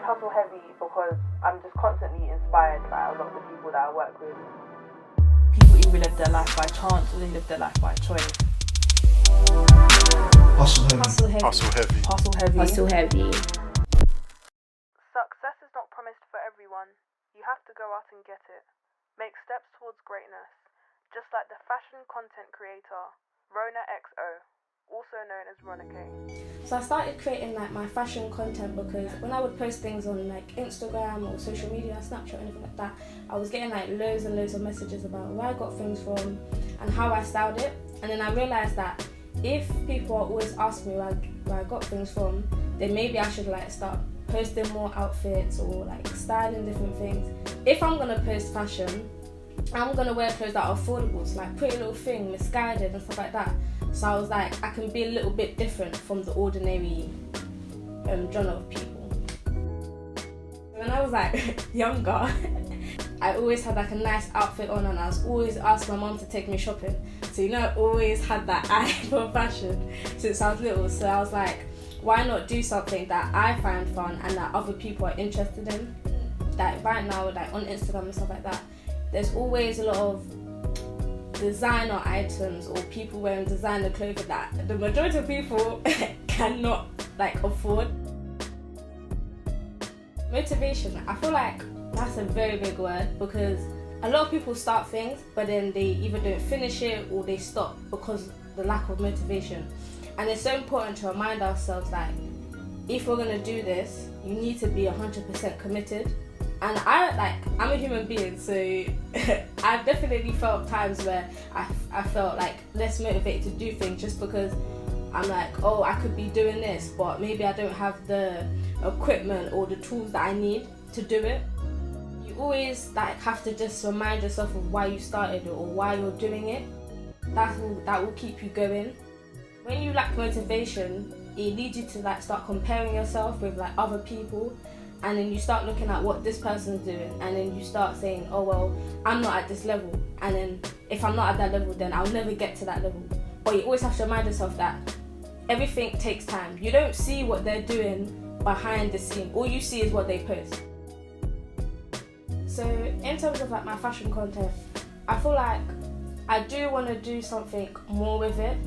hustle heavy because I'm just constantly inspired by a lot of the people that I work with. People either live their life by chance or they live their life by choice. Hustle heavy. Hustle heavy. Hustle heavy. Hustle heavy. Hustle heavy. Success is not promised for everyone. You have to go out and get it. Make steps towards greatness, just like the fashion content creator Ronna-Kay, also known as Ronna-Kay. So I started creating like my fashion content because when I would post things on like Instagram or social media, Snapchat, or anything like that, I was getting like loads and loads of messages about where I got things from and how I styled it. And then I realised that if people are always asking me where I got things from, then maybe I should like start posting more outfits or like styling different things. If I'm gonna post fashion, I'm gonna wear clothes that are affordable, so like Pretty Little Thing, Misguided and stuff like that. So I was like, I can be a little bit different from the ordinary genre of people. When I was like younger, I always had like a nice outfit on and I was always asking my mum to take me shopping. So you know, I always had that eye for fashion since I was little. So I was like, why not do something that I find fun and that other people are interested in? Like right now, like on Instagram and stuff like that, there's always a lot of designer items or people wearing designer clothing that the majority of people cannot like afford. Motivation, I feel like that's a very big word because a lot of people start things but then they either don't finish it or they stop because of the lack of motivation. And it's so important to remind ourselves that if we're going to do this, you need to be 100% committed. And I'm a human being, so I've definitely felt times where I felt like less motivated to do things just because I'm like, oh, I could be doing this, but maybe I don't have the equipment or the tools that I need to do it. You always like have to just remind yourself of why you started it or why you're doing it. That will keep you going. When you lack motivation, it leads you to like start comparing yourself with like other people. And then you start looking at what this person's doing and then you start saying, oh well, I'm not at this level, and then if I'm not at that level then I'll never get to that level. But you always have to remind yourself that everything takes time. You don't see what they're doing behind the scene, all you see is what they post. So in terms of like my fashion content, I feel like I do want to do something more with it,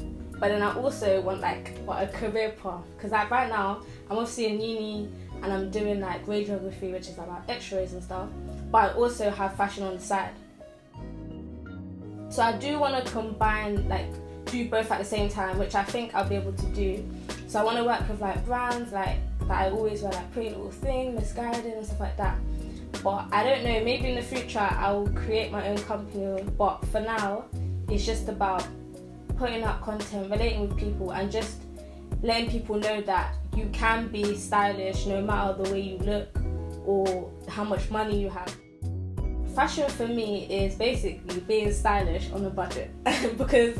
but then I also want like a career path, because like right now I'm obviously in uni and I'm doing like radiography, which is about x-rays and stuff, but I also have fashion on the side. So I do want to combine, like do both at the same time, which I think I'll be able to do. So I want to work with like brands like that I always wear, like Pretty Little Thing, Misguided and stuff like that. But I don't know, maybe in the future I'll create my own company, but for now it's just about putting out content, relating with people and just letting people know that you can be stylish no matter the way you look or how much money you have. Fashion for me is basically being stylish on a budget because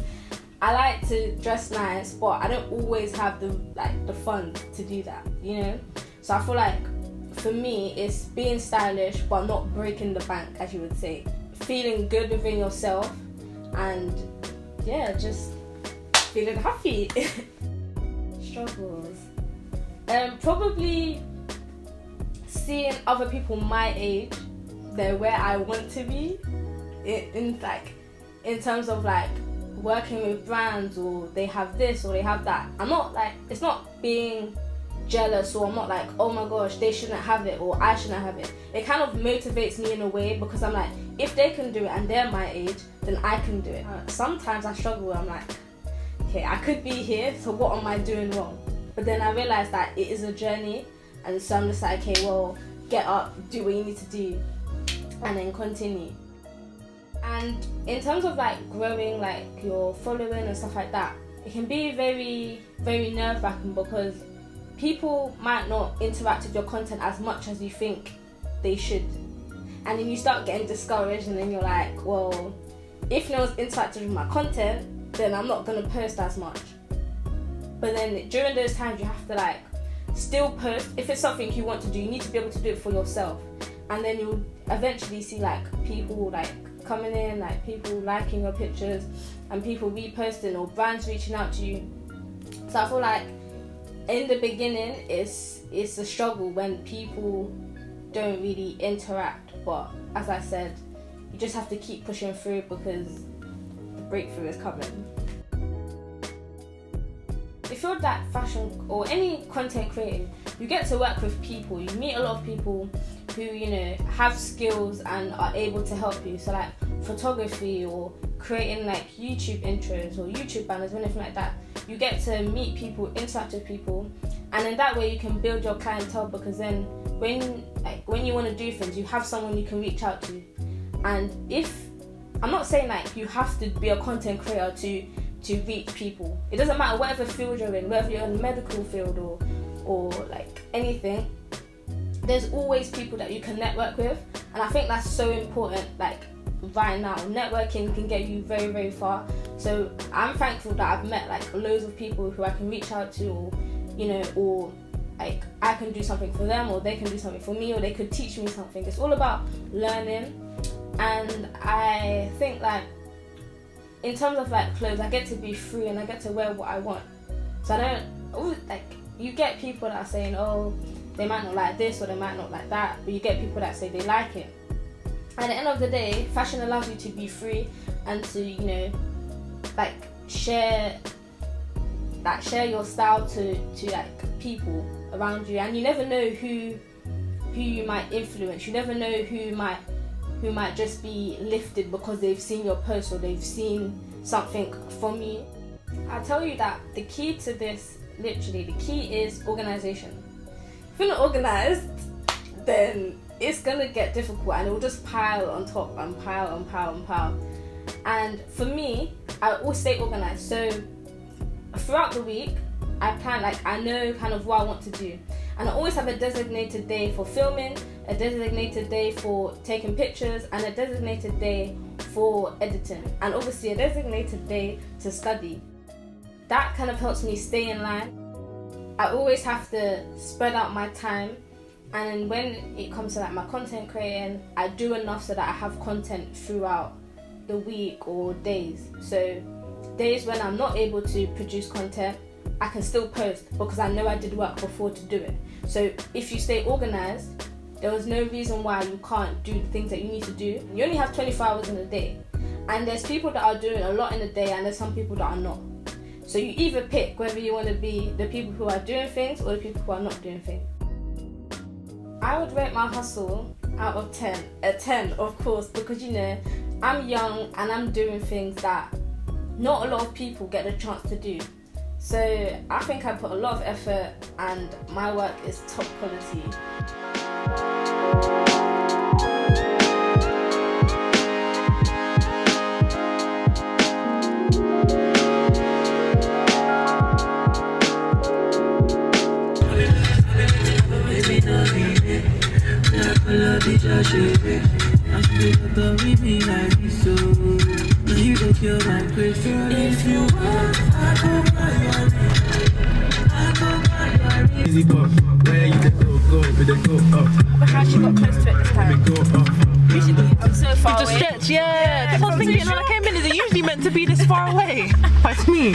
I like to dress nice, but I don't always have the funds to do that, you know? So I feel like for me it's being stylish but not breaking the bank, as you would say. Feeling good within yourself and yeah, just feeling happy. Struggles. Probably seeing other people my age, they're where I want to be in terms of like working with brands, or they have this or they have that. I'm not like, it's not being jealous, or I'm not like, oh my gosh, they shouldn't have it or I shouldn't have it. It kind of motivates me in a way because I'm like, if they can do it and they're my age, then I can do it. Sometimes I struggle, I'm like, okay, I could be here, so what am I doing wrong? But then I realised that it is a journey, and so I'm just like, okay, well, get up, do what you need to do, and then continue. And in terms of like growing like your following and stuff like that, it can be very, very nerve-wracking because people might not interact with your content as much as you think they should. And then you start getting discouraged, and then you're like, well, if no one's interacting with my content, then I'm not going to post as much. But then during those times you have to like still post. If it's something you want to do, you need to be able to do it for yourself. And then you'll eventually see like people like coming in, like people liking your pictures and people reposting or brands reaching out to you. So I feel like in the beginning, it's a struggle when people don't really interact. But as I said, you just have to keep pushing through because the breakthrough is coming. If you're that fashion or any content creator, you get to work with people. You meet a lot of people who, you know, have skills and are able to help you. So like photography or creating like YouTube intros or YouTube banners or anything like that. You get to meet people, interact with people, and in that way you can build your clientele, because then when you want to do things, you have someone you can reach out to. And if I'm not saying like you have to be a content creator to reach people. It doesn't matter whatever field you're in, whether you're in the medical field or like anything. There's always people that you can network with, and I think that's so important. Like right now, networking can get you very, very far. So I'm thankful that I've met like loads of people who I can reach out to, or you know, or like I can do something for them, or they can do something for me, or they could teach me something. It's all about learning. And I think like in terms of like clothes, I get to be free and I get to wear what I want. So I don't like, you get people that are saying, oh, they might not like this or they might not like that, but you get people that say they like it. At the end of the day, fashion allows you to be free and to, you know, like share your style to like people around you, and you never know who you might influence. You never know who might just be lifted because they've seen your post or they've seen something from you. I'll tell you that the key to this, literally, the key is organization. If you're not organized, then it's gonna get difficult and it will just pile on top and pile and pile and pile. And for me, I always stay organized. So throughout the week, I plan, like I know kind of what I want to do. And I always have a designated day for filming, a designated day for taking pictures, and a designated day for editing. And obviously a designated day to study. That kind of helps me stay in line. I always have to spread out my time. And when it comes to like my content creating, I do enough so that I have content throughout the week or days. So days when I'm not able to produce content, I can still post because I know I did work before to do it. So if you stay organized, there is no reason why you can't do the things that you need to do. You only have 24 hours in a day. And there's people that are doing a lot in a day and there's some people that are not. So you either pick whether you want to be the people who are doing things or the people who are not doing things. I would rate my hustle out of 10. A 10, of course, because you know, I'm young and I'm doing things that not a lot of people get a chance to do. So I think I put a lot of effort and my work is top quality. If you want, I go buy easy go, where you go, we then go up. But how she got close to it this time? Go up. I'm so far With the away. stretch, yeah. That's what I was thinking when I came in. Is it usually meant to be this far away? That's me.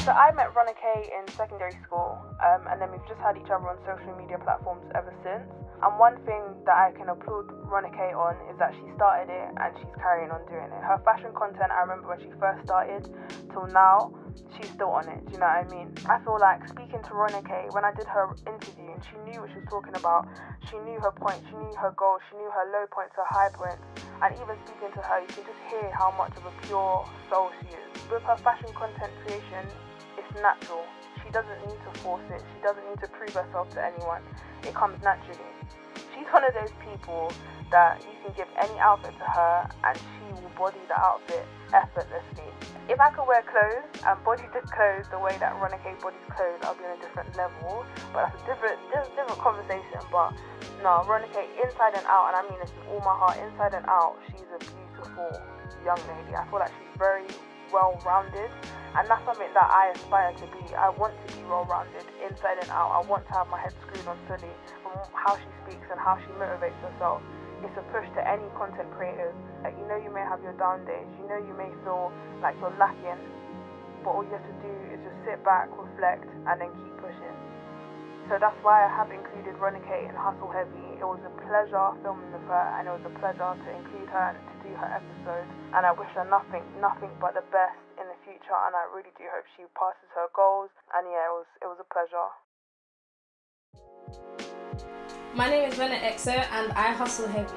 So I met Ronna-Kay in secondary school, and then we've just had each other on social media platforms ever since. And one thing that I can applaud Ronna-Kay on is that she started it and she's carrying on doing it. Her fashion content, I remember when she first started till now, she's still on it. Do you know what I mean? I feel like speaking to Ronna-Kay, when I did her interview and she knew what she was talking about, she knew her point, she knew her goals, she knew her low points, her high points. And even speaking to her, you can just hear how much of a pure soul she is. With her fashion content creation, it's natural. She doesn't need to force it. She doesn't need to prove herself to anyone. It comes naturally. She's one of those people that you can give any outfit to her and she will body the outfit effortlessly. If I could wear clothes and body the clothes the way that Ronna-Kay bodies clothes, I'll be on a different level. But that's a different conversation. But no, Ronna-Kay inside and out, and I mean this with all my heart, inside and out, she's a beautiful young lady. I feel like she's very well-rounded, and that's something that I aspire to be. I want to be well-rounded inside and out. I want to have my head screwed on fully from how she speaks and how she motivates herself. It's a push to any content creators. Like, you know, you may have your down days, you know, you may feel like you're lacking, but all you have to do is just sit back, reflect, and then keep pushing. So that's why I have included Ronna-Kay in Hustle Heavy. It was a pleasure filming with her, and it was a pleasure to include her and to do her episode. And I wish her nothing but the best in the future, and I really do hope she passes her goals. And yeah, it was a pleasure. My name is Ronna-Kay and I hustle heavy.